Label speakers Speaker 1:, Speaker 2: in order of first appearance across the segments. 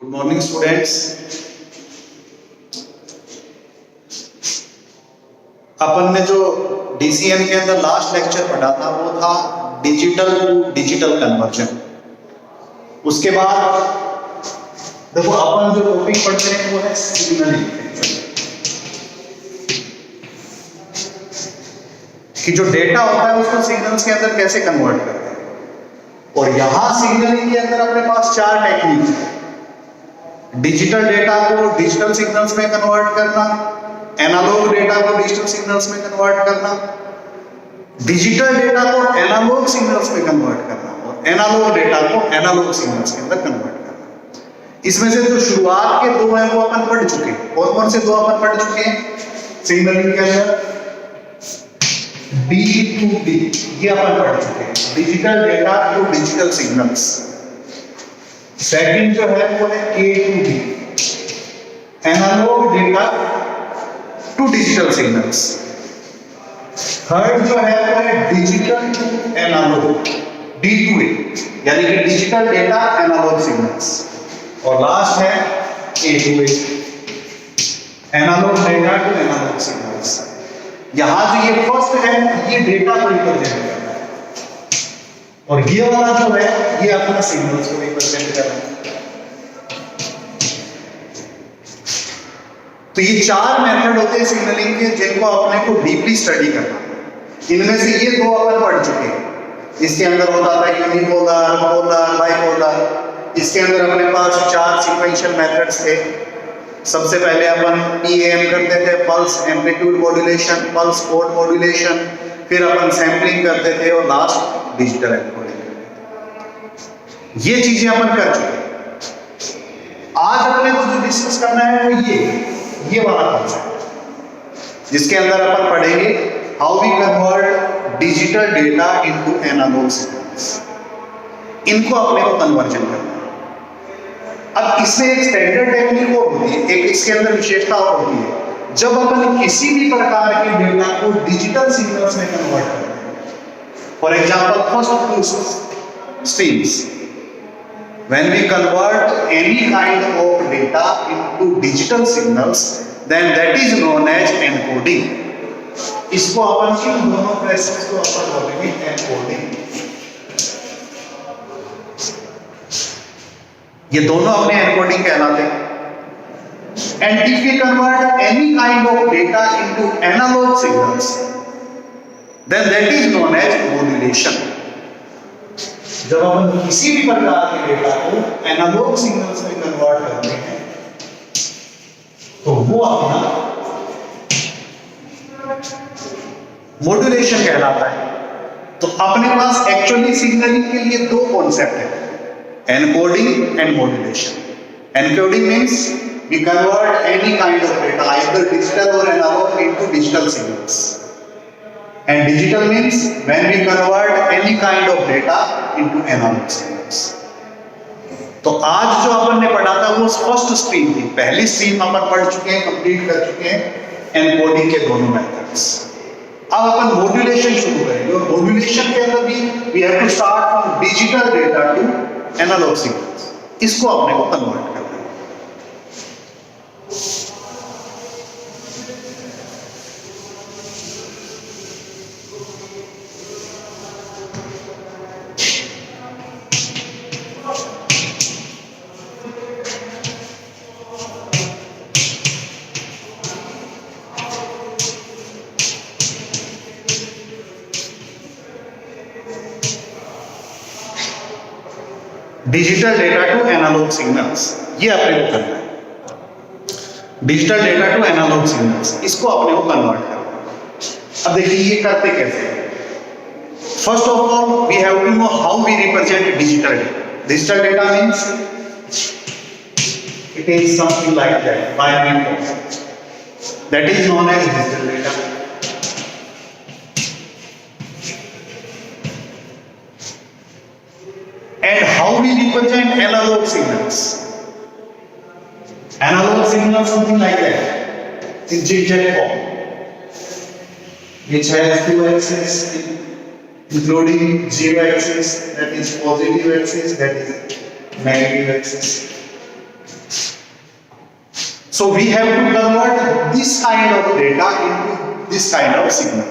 Speaker 1: Good morning students. अपन ने जो DCN के अंदर लास्ट लेक्चर पढ़ा था वो था डिजिटल टू डिजिटल कन्वर्जन। उसके बाद देखो अपन जो टॉपिक पढ़ते हैं वो है सिग्नलिंग, कि जो डेटा होता है उसको सिग्नल्स के अंदर कैसे कन्वर्ट करते हैं। और यहां सिग्नलिंग के अंदर अपने पास चार टेक्निक है। डिजिटल डेटा को डिजिटल सिग्नल्स में कन्वर्ट करना, एनालॉग डेटा को डिजिटल सिग्नल्स में कन्वर्ट करना, डिजिटल डेटा को एनालॉग सिग्नल्स में कन्वर्ट करना और एनालॉग डेटा को एनालॉग सिग्नल्स के अंदर कन्वर्ट करना। इसमें से जो शुरुआत के दो हैं वो अपन पढ़ चुके हैं। और कौन से दो अपन पढ़ चुके हैं सिग्नलिंग के अंदर? D2D ये अपन पढ़ चुके हैं, digital data to digital signals. Second जो है वो है A2D, analogue data to digital signals. Third जो है वो है डिजिटल टू एनालॉग, D2A, यानी कि डिजिटल डेटा एनालॉग सिग्नल्स। और लास्ट है A2A, analogue data to analogue signals. यहां जो ये फर्स्ट है ये डेटा को रिप्रेजेंट करता है और ये वाला जो है ये अपना सिग्नल्स को रिप्रेजेंट कर रहा है। तो ये चार मेथड होते हैं सिग्नलिंग के जिनको अपने को डीपली स्टडी करना। इनमें से ये दो अपन पढ़ चुके हैं। इसके अंदर होता था यूनिपोलर, पोलर, बाइपोलर। इसके अंदर अपने पास चार सीक्वेंशियल मेथड्स थे। सबसे पहले अपन PAM करते थे, pulse amplitude modulation, pulse code modulation, फिर अपन सैंपलिंग करते थे और लास्ट डिजिटल एन्कोडिंग करते थे। ये चीजें अपन कर चुके हैं। आज अपने को जो डिस्कस करना है वो ये वाला कॉन्सेप्ट, जिसके अंदर अपन पढ़ेंगे how we convert digital data into analogue signals. इनको अपने को कन्वर्जन करना है। अब इसमें एक स्टैंडर्ड टेक्निक और होती है, एक इसके अंदर विशेषता और होती है। जब अपन किसी भी प्रकार के डेटा को डिजिटल सिग्नल्स में कन्वर्ट करते हैं, for example first two streams, when we convert any kind of data into digital signals then that is known as encoding. इसको अपन इन दोनों प्रोसेस को अपन बोलेंगे एनकोडिंग। ये दोनों अपने एनकोडिंग कहलाते हैं। And if we convert any kind of data into analog signals, then that is known as modulation. जब अपन किसी भी प्रकार के डेटा को एनालॉग सिग्नल्स में कन्वर्ट करते हैं तो वो अपना मॉड्यूलेशन कहलाता है। तो अपने पास एक्चुअली सिग्नलिंग के लिए दो कॉन्सेप्ट है, encoding and modulation. Encoding means we convert any kind of data, either digital or analog, into digital signals. And digital means when we convert any kind of data into analog signals. तो आज जो अपन ने पढ़ा था वो first stream थी। पहली stream अपन पढ़ चुके हैं, कंप्लीट कर चुके हैं एनकोडिंग के दोनों मेथड्स। अब अपन मॉड्यूलेशन शुरू करेंगे और मॉड्यूलेशन के अंदर भी we have to start from digital data to analog signals. इसको अपने को कन्वर्ट करना है। Digital data to analogue signals, ये अपने को करना है। Digital data to analogue signals, इसको अपने को कन्वर्ट करना है। अब देखिए ये करते कैसे हैं। First of all we have to know how we represent digital data. Digital data means it is something like that, binary form, that is known as digital data. And how we represent analog signals? Analog signals something like that, in zigzag form, which has two axes, including zero axis, that is positive axis, that is negative axis. So we have to convert this kind of data into this kind of signal.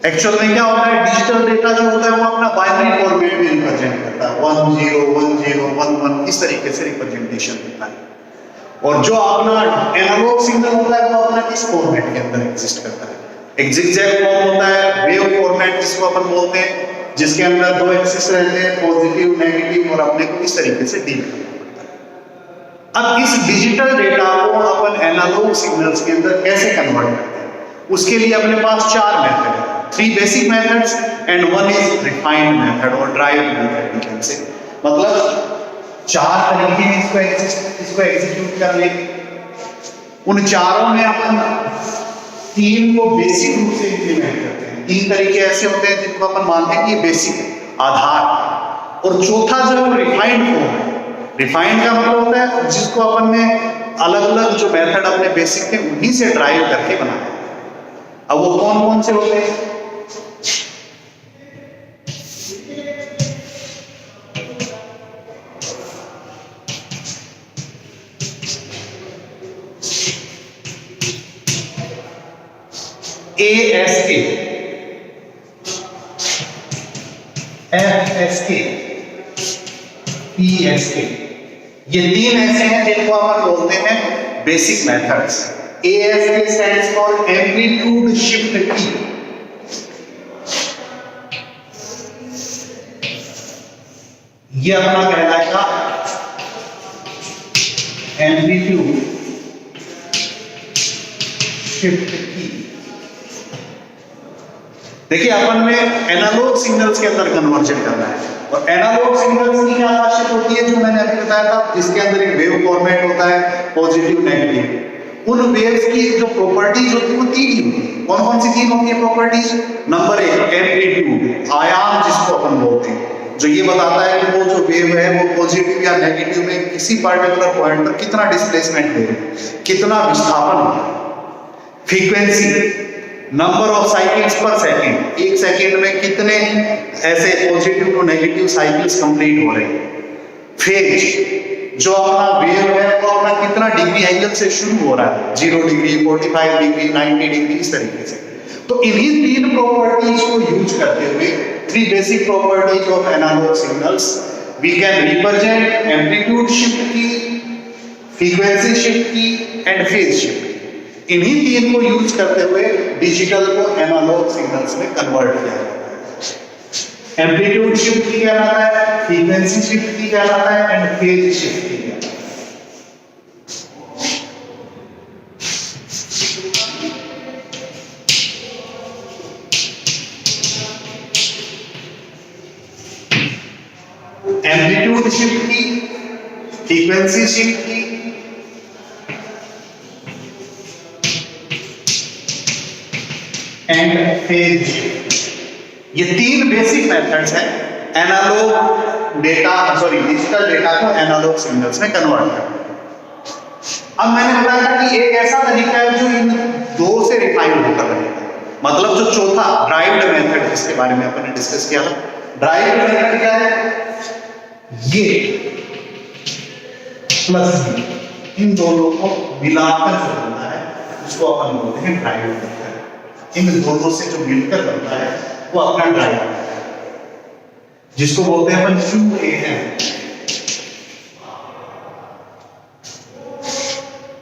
Speaker 1: Actual में क्या होता है, digital data जो होता है वो अपना binary format में रिप्रेजेंट करता है, 1 0 1 0 1 1 इस तरीके से रिप्रेजेंटेशन होता है। और जो अपना एनालॉग सिग्नल होता है वो अपना इस फॉर्मेट के अंदर एग्जिस्ट करता है। एक जिगजैग फॉर्म होता है, वेव फॉर्मेट जिसको अपन बोलते हैं, जिसके अंदर दो एक्सिस रहते हैं, पॉजिटिव नेगेटिव, और अपने को इस तरीके से डील करना पड़ता है। अब इस डिजिटल डेटा को अपन एनालॉग सिग्नल्स के अंदर कैसे कन्वर्ट करते हैं, उसके लिए अपने पास 4 मेथड है, 3 basic methods and 1 is refined method और drive method we can say. मतलब 4 तरीके हैं इसको एग्जीक्यूट करने के। उन चारों में अपन 3 को बेसिक रूप से इंप्लीमेंट करते हैं। 3 तरीके ऐसे होते हैं जिनको अपन मानते हैं कि ये बेसिक है, आधार। और चौथा जो है रिफाइंड फॉर्म है। रिफाइंड का मतलब होता है जिसको अपन ने अलग अलग जो मेथड अपने बेसिक थे उन्हीं से ड्राइव करके बनाया। अब वो कौन कौन से होते हैं? ASK, FSK, PSK, ये 3 ऐसे हैं जिनको अपन बोलते हैं basic methods. ASK stands for amplitude shift की। ये अपना कहलाएगा एम्पलीट्यूड शिफ्ट की। देखिए अपन ने एनालॉग सिग्नल्स के अंदर कन्वर्जन करना है, और एनालॉग सिग्नल्स की क्या खासियत होती है जो मैंने अभी बताया था, जिसके अंदर एक वेव फॉर्मेट होता है, पॉजिटिव नेगेटिव। उन वेव्स की जो प्रॉपर्टीज होती है वो 3 ही होती है। कौन कौन सी 3 होती है प्रॉपर्टीज? नंबर 1 एम्पलीट्यूड, आयाम जिसको अपन बोलते हैं, जो ये बताता है कि वो जो वेव है वो पॉजिटिव या नेगेटिव में किसी पार्टिकुलर पॉइंट पर कितना डिस्प्लेसमेंट दे रही है, कितना विस्थापन हो रहा है। Frequency, number of cycles per second, एक सेकंड में कितने ऐसे positive to negative cycles complete हो रहे हैं। फेज, जो अपना वेव है वो अपना कितना डिग्री एंगल से शुरू हो रहा है, 0 डिग्री, 45 डिग्री, 90 डिग्री, इस तरीके से। तो इन्हीं 3 प्रॉपर्टीज को यूज करते हुए, 3 basic properties of analogue signals, we can represent amplitude shift key, frequency shift key and phase shift. इन्हीं 3 को यूज करते हुए डिजिटल को एनालॉग सिग्नल्स में कन्वर्ट किया जाता है। एम्पलीट्यूड शिफ्ट की कहलाता है, फ्रीक्वेंसी शिफ्ट की कहलाता है एंड फेज शिफ्ट की कहलाता है। Amplitude shift key, frequency shift key and phase, ये 3 बेसिक मेथड्स हैं एनालॉग डेटा डिजिटल डेटा को एनालॉग सिग्नल्स में कन्वर्ट करना। अब मैंने बताया था कि एक ऐसा तरीका है जो इन 2 से रिफाइन होकर बनेगा, मतलब जो चौथा ड्राइव्ड मेथड जिसके बारे में अपन ने डिस्कस किया था। ड्राइव्ड मेथड क्या है? ये प्लस इन दोनों को मिलाकर जो बनता है उसको अपन बोलते हैं ड्राइव्ड मेथड। इन दोनों से जो मिलकर बनता है वो अपना ड्राइव है, जिसको बोलते हैं अपन QAM,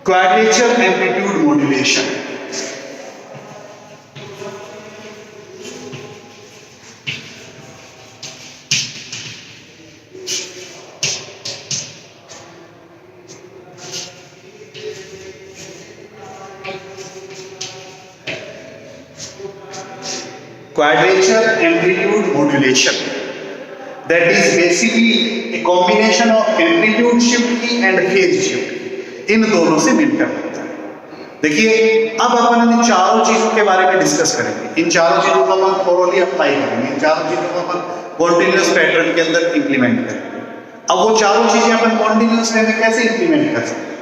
Speaker 1: quadrature amplitude modulation. Quadrature amplitude modulation, that is basically a combination of amplitude shift की and phase shift की, इन दोनों से मिलकर बनता है। देखिए अब अपन इन चारों चीजों के बारे में डिस्कस करेंगे। इन चारों चीजों को अपन थोरोली अप्लाई करेंगे, इन चारों चीजों को अपन कॉन्टिन्यूअस पैटर्न के अंदर इंप्लीमेंट करेंगे। अब वो चारों चीजें अपन कॉन्टिन्यूअस वे में कैसे इंप्लीमेंट कर सकते हैं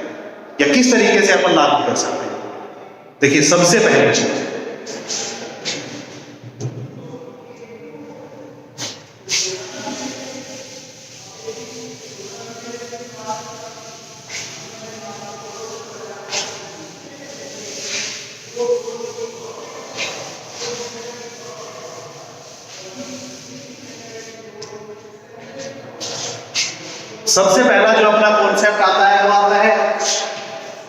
Speaker 1: या किस तरीके से अपन लागू कर सकते हैं? देखिए सबसे पहली चीज, सबसे पहला जो अपना कॉन्सेप्ट आता है वो आता है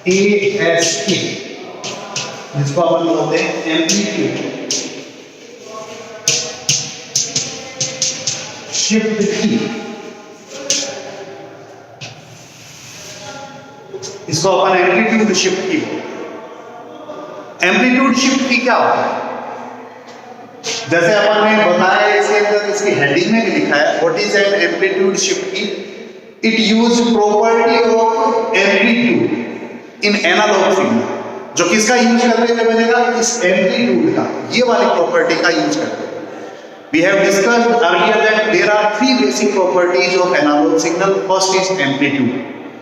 Speaker 1: ASK, जिसको अपन बोलते हैं एम्पलीट्यूड शिफ्ट की। इसको अपन एम्पलीट्यूड शिफ्ट की। एम्पलीट्यूड शिफ्ट की क्या होता है? जैसे अपन ने बताया, इसके अंदर इसकी हेडिंग में भी लिखा है what is an amplitude shift की। It use property of amplitude in analog signal. जो किसका यूज करते हुए बनेगा? इस एम्पलीट्यूड का, ये वाली प्रॉपर्टी का यूज करते हैं। We have discussed earlier that there are three basic properties of analog signal. First is amplitude,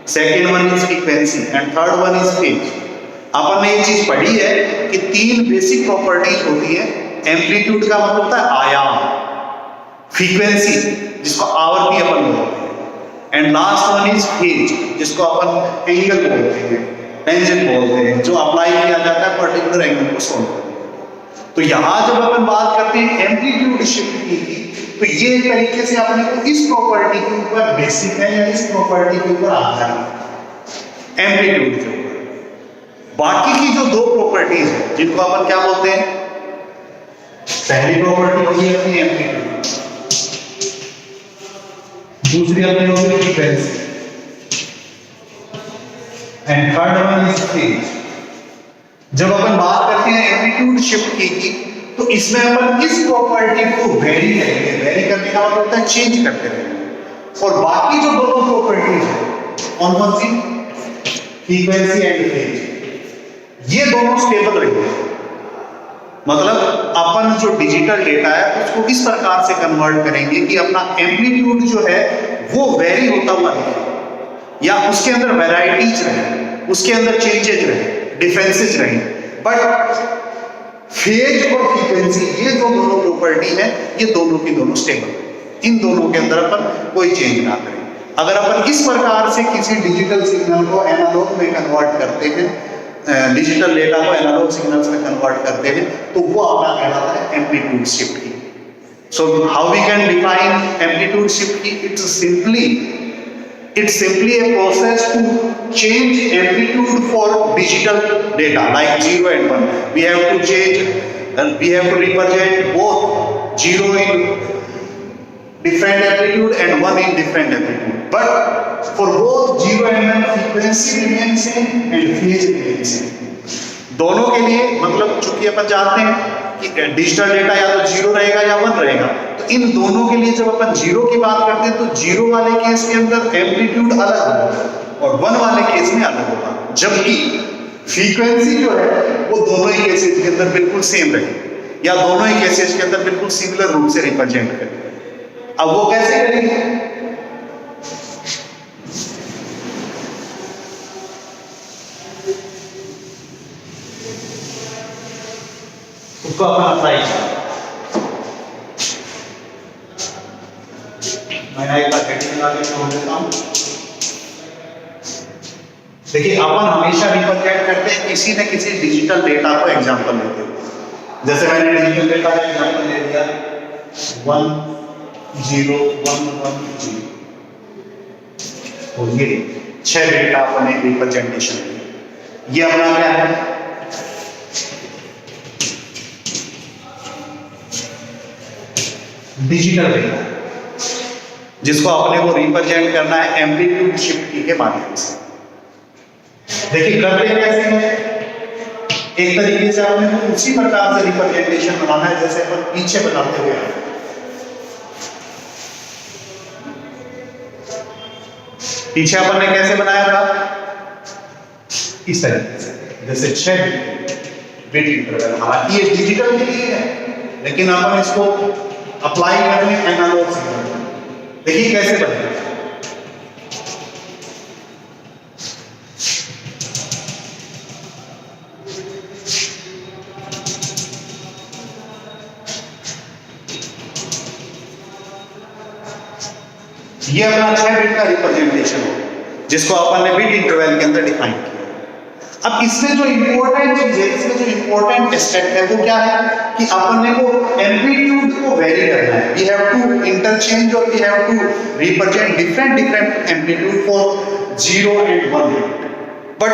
Speaker 1: second one is frequency, and third one is phase. अपन ने ये चीज पढ़ी है कि तीन बेसिक प्रॉपर्टीज होती है। एम्पलीट्यूड का मतलब होता है आयाम, फ्रीक्वेंसी जिसको आवृत्ति अपन बोलते हैं, and last one is phase जिसको अपन एंगल बोलते हैं, टेंजेंट बोलते हैं, जो अप्लाई किया जाता है पर्टिकुलर एंगल को सोल्व करने। तो यहां जब अपन बात करते हैं एम्पलीट्यूड शिफ्ट की, तो ये एक तरीके से अपने को इस प्रॉपर्टी के ऊपर बेसिक है या इस प्रॉपर्टी के ऊपर आधारित एम्पलीट्यूड के ऊपर। बाकी की जो दो प्रॉपर्टीज है जिनको अपन क्या बोलते हैं, पहली प्रॉपर्टी होगी अपनी एम्पलीट्यूड, दूसरी अपनी होगी frequency, and third one is phase. जब अपन बात करते हैं एम्पलीट्यूड शिफ्ट की, तो इसमें अपन इस प्रॉपर्टी को वेरी करेंगे। वेरी करने का मतलब होता है चेंज करते रहेंगे। और बाकी जो दोनों प्रॉपर्टीज है कौन कौन सी, फ्रीक्वेंसी एंड फेज, ये दोनों स्टेबल रहेंगे। मतलब अपन जो डिजिटल डेटा है उसको इस प्रकार से कन्वर्ट करेंगे कि अपना एम्पलीट्यूड जो है वो वेरी होता हुआ दिखे, या उसके अंदर वैरायटीज रहे, उसके अंदर चेंजेज रहे, डिफरेंसेस रहे, बट फेज और फ्रीक्वेंसी ये जो दोनों प्रॉपर्टी है ये दोनों की दोनों स्टेबल है। इन दोनों के अंदर अपन कोई चेंज ना करें। अगर अपन इस प्रकार से किसी डिजिटल सिग्नल को एनालॉग में कन्वर्ट करते हैं, डिजिटल डेटा को एनालॉग सिग्नल्स में कन्वर्ट करते हैं, तो वो अपना कहलाता है amplitude shift key. So how we can define amplitude shift key? It's simply a process to change amplitude for digital data like 0 and 1. We have to change and we have to represent both 0 in different amplitude and 1 in different amplitude. But for both 0 and 1, frequency remains same and phase remains same. दोनों के लिए मतलब चूंकि अपन जानते हैं कि digital data या तो 0 रहेगा या 1 रहेगा, तो इन दोनों के लिए जब अपन 0 की बात करते हैं तो 0 वाले केस के अंदर एम्पलीट्यूड अलग होगा और 1 वाले केस में अलग होगा, जबकि फ्रीक्वेंसी जो है वो दोनों ही केसेस के अंदर बिल्कुल सेम रहेगी या दोनों ही केसेस के अंदर बिल्कुल सिमिलर रूप से रिप्रेजेंट करेगी। अब वो कैसे करेंगे? उसको अपन अप्लाई करें। मैं एक बार हेडिंग लगा के छोड़ देता हूं। देखिए अपन हमेशा रिप्रेजेंट करते हैं किसी न किसी डिजिटल डेटा को एग्जांपल लेते हुए। जैसे मैंने डिजिटल डेटा का एग्जांपल ले लिया 1 0 1 1 0, तो ये 6 डेटा अपन एक रिप्रेजेंटेशन है। ये अपना क्या है? डिजिटल डेटा, जिसको अपने को रिप्रेजेंट करना है एम्पलीट्यूड शिफ्ट की के माध्यम से। देखिए करते कैसे हैं? एक तरीके से अपने को उसी प्रकार से रिप्रेजेंटेशन बनाना है जैसे अपन पीछे बनाते हुए आए। पीछे अपन ने कैसे बनाया था? इस तरीके से, जैसे 6 बिट इंटरवल। हालांकि ये डिजिटल के लिए है, लेकिन अपन इसको अप्लाई करने एनालॉग सिग्नल। देखिए कैसे बनेगा। ये अपना 6 बिट का रिप्रेजेंटेशन हो जिसको अपन ने बिट इंटरवल के अंदर डिफाइन किया। अब इसमें जो इंपॉर्टेंट चीज है, इसमें जो इंपॉर्टेंट एस्पेक्ट है वो क्या है कि अपन ने को एम्पलीट्यूड को वेरी करना है। वी हैव टू इंटरचेंज और we have to represent different amplitude for 0 and 1 but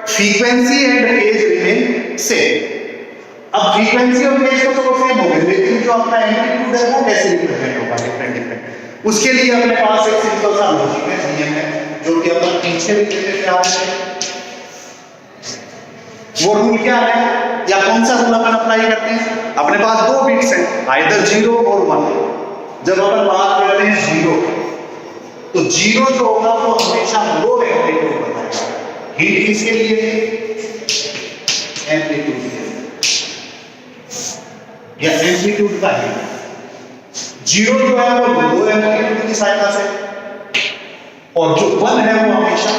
Speaker 1: frequency and phase remain same. अब फ्रीक्वेंसी और फेज तो सेम हो गए, लेकिन जो अपना एम्पलीट्यूड है वो कैसे रिप्रेजेंट होगा डिफरेंट। उसके लिए अपने पास एक सिंपल सा लॉजिक है, नियम है, जो कि अपन पीछे भी देते थे। वो रूल क्या है या कौन सा रूल अपन अप्लाई करते हैं? अपने पास दो बिट्स हैं, आइदर 0 और 1। जब अपन बात करते हैं 0, तो 0 जो होगा वो हमेशा लो एम्पलीट्यूड बताएगा। हिंट किसके लिए? एम्पलीट्यूड के लिए या एम्पलीट्यूड का हिंट। 0 जो है वो लो एम्पलीट्यूड की सहायता से, और जो 1 है वो हमेशा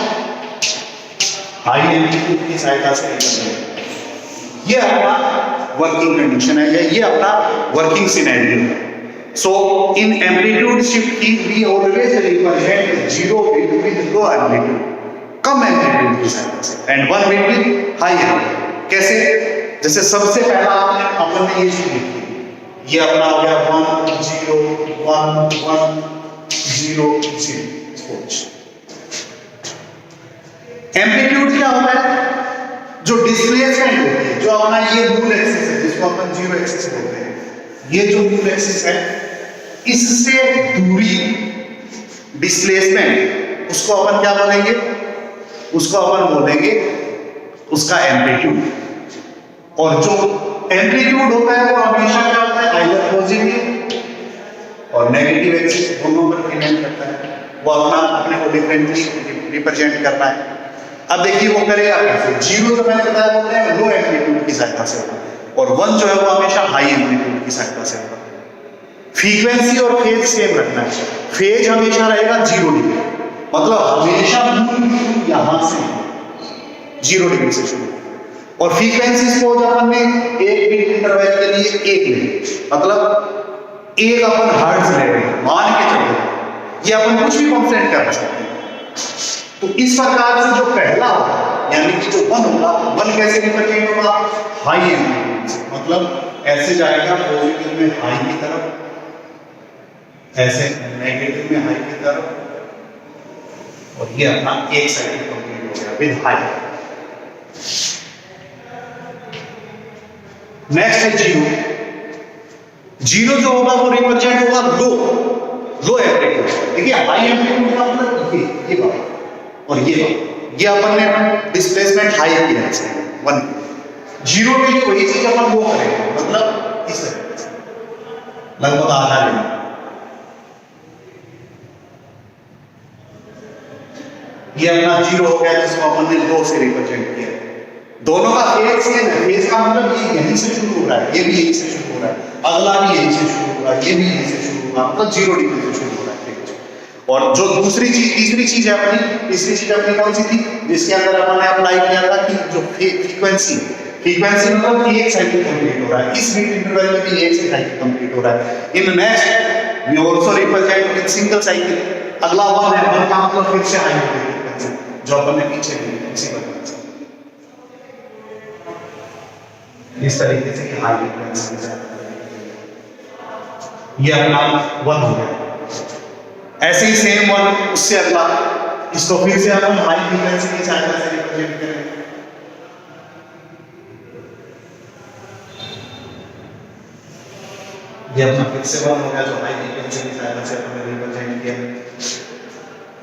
Speaker 1: हाई एम्पलीट्यूड की सहायता से निकलते। ये अपना वर्किंग कंडीशन है, ये अपना वर्किंग सिनेरियो है। So in amplitude shift key we always represent 0 bit with low amplitude, कम एम्पलीट्यूड की सहायता से, and 1 bit with high amplitude. कैसे? जैसे सबसे पहला अपन ने ये चीज लिखी, ये अपना हो गया 1 0 1 1 0 0। एम्पलीट्यूड क्या होता है? जो डिस्प्लेसमेंट होती है, जो अपना ये मूल एक्सिस है जिसको अपन 0 एक्सिस बोलते हैं, ये जो मूल एक्सिस है इससे दूरी डिस्प्लेसमेंट, उसको अपन क्या बोलेंगे? उसको अपन बोलेंगे उसका एम्पलीट्यूड। और जो एम्पलीट्यूड होता है वो हमेशा क्या होता है? आइदर पॉजिटिव और नेगेटिव एक्सिस दोनों पर डिपेंड करता है। वो अपने को डिफरेंटली रिप्रेजेंट करना है। अब देखिए वो करेगा कैसे? 0 जो मैंने बताया बोलते हैं लो एम्पलीट्यूड की सहायता से होगा, और 1 जो है वो हमेशा हाई एम्पलीट्यूड की सहायता से होगा। फ्रीक्वेंसी और फेज सेम रखना है। फेज हमेशा रहेगा 0 डिग्री, मतलब हमेशा मूल यहां से 0 डिग्री से शुरू, और फ्रीक्वेंसी को जब हमने 1 बिट इंटरवल के लिए 1 ले, मतलब 1 अपन हर्ट्ज ले रहे हैं, मान के चलो ये अपन कुछ भी कंप्लेंट कर सकते हैं। तो इस प्रकार से जो पहला होगा यानी कि जो 1 होगा, 1 कैसे रिप्रेजेंट होगा? हाई एम्पलीट्यूड से, मतलब ऐसे जाएगा पॉजिटिव में हाई की तरफ, ऐसे नेगेटिव में हाई की तरफ, और ये अपना एक साइकिल कंप्लीट हो गया विद हाई। नेक्स्ट है 0। 0 जो होगा वो रिप्रेजेंट होगा लो एम्पलीट्यूड। देखिए हाई एम्पलीट्यूड का मतलब ये बात और ये अपन ने डिस्प्लेसमेंट हाई किया है 1। 0 के लिए वही चीज अपन वो करेंगे, मतलब इस तरह से लगभग आधा लेंगे। ये अपना 0 हो गया जिसको अपन ने 2 से रिप्रेजेंट किया। दोनों का फेज सेम है, फेज का मतलब ये यहीं से शुरू हो रहा है, ये भी यहीं से शुरू हो रहा है, अगला भी यहीं से शुरू हो रहा है, ये भी यहीं से शुरू होगा, मतलब 0 डिग्री से शुरू हो रहा है। और जो तीसरी चीज है अपनी, तीसरी चीज अपनी कौन सी थी जिसके अंदर अपन ने अप्लाई किया था कि जो फ्रीक्वेंसी मतलब एक साइकिल कंप्लीट हो रहा है, इस बीट इंटरवल में भी एक साइकिल कंप्लीट हो रहा है। In next we also represent with single cycle. अगला 1 है, 1 का मतलब फिर से हाई फ्रीक्वेंसी जो अपन ने पीछे ली इसी प्रकार से, इस तरीके से हाई फ्रीक्वेंसी ये अपना 1 हो गया। ऐसे ही सेम 1 उससे अगला, इसको फिर से अपन हाई फ्रीक्वेंसी की सहायता से रिप्रेजेंट करेंगे। ये अपना फिर से 1 हो गया जो हाई फ्रीक्वेंसी की सहायता से अपन ने रिप्रेजेंट किया।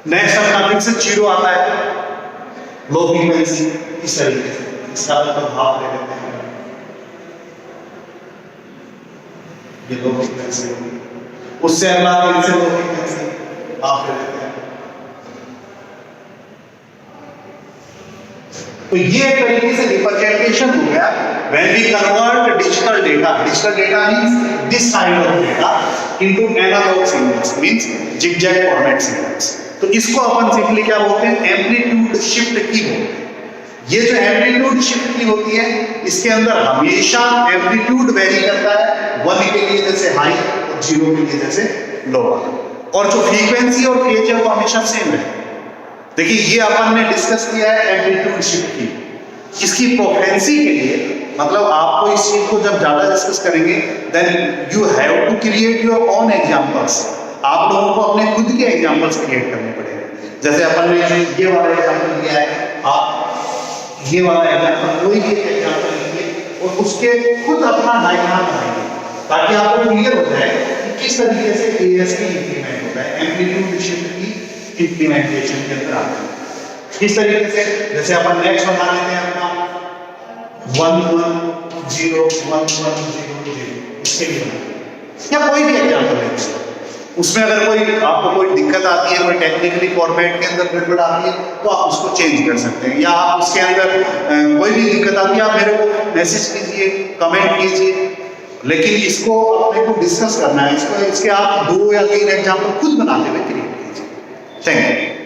Speaker 1: नेक्स्ट अपना फिर से 0 आता है, लो फ्रीक्वेंसी, इस तरीके से इसका मतलब हाफ ले लेते हैं, ये लो फ्रीक्वेंसी होगी। उससे अगला फिर से लो फ्रीक्वेंसी आप ले लेते हैं। तो ये एक तरीके से रिप्रेजेंटेशन हो गया when we convert digital data means this kind of data into analog signals, means zigzag format signals। तो इसको अपन सिंपली क्या बोलते हैं? एम्पलीट्यूड शिफ्ट की बोलते हैं। ये जो एम्पलीट्यूड शिफ्ट की होती है इसके अंदर हमेशा एम्पलीट्यूड वेरी करता है, 1 के लिए जैसे हाई और 0 के लिए जैसे लो, और जो फ्रीक्वेंसी और फेज है वो हमेशा सेम है। देखिए ये अपन ने डिस्कस किया है एम्पलीट्यूड शिफ्ट की। इसकी प्रोफेंसी के लिए, मतलब आपको इस चीज को जब ज्यादा डिस्कस करेंगे, then you have to create your own examples. आप लोगों को अपने खुद के एग्जांपल्स क्रिएट करने पड़ेंगे। जैसे अपन ने ये वाला एग्जांपल लिया है, आप ये वाला एग्जांपल, कोई भी एग्जांपल लीजिए और उसके खुद अपना डायग्राम बनाइए, ताकि आपको क्लियर हो जाए कि किस तरीके से ASP इंप्लीमेंट होता है, एम्पलीट्यूड शिफ्ट की इंप्लीमेंटेशन के अंदर आता है। किस तरीके से, जैसे अपन नेक्स्ट बना लेते हैं अपना 1 1 0 1 1 0 0, इसके लिए या कोई भी एग्जांपल है, उसमें अगर कोई आपको कोई दिक्कत आती है, कोई टेक्निकली फॉर्मेट के अंदर गड़बड़ आती है, तो आप उसको चेंज कर सकते हैं, या आप उसके अंदर कोई भी दिक्कत आती है, आप मेरे को मैसेज कीजिए, कमेंट कीजिए। लेकिन इसको अपने को डिस्कस करना है, इसको इसके आप 2 या 3 एग्जांपल खुद बनाते हुए क्रिएट कीजिए। Thank you.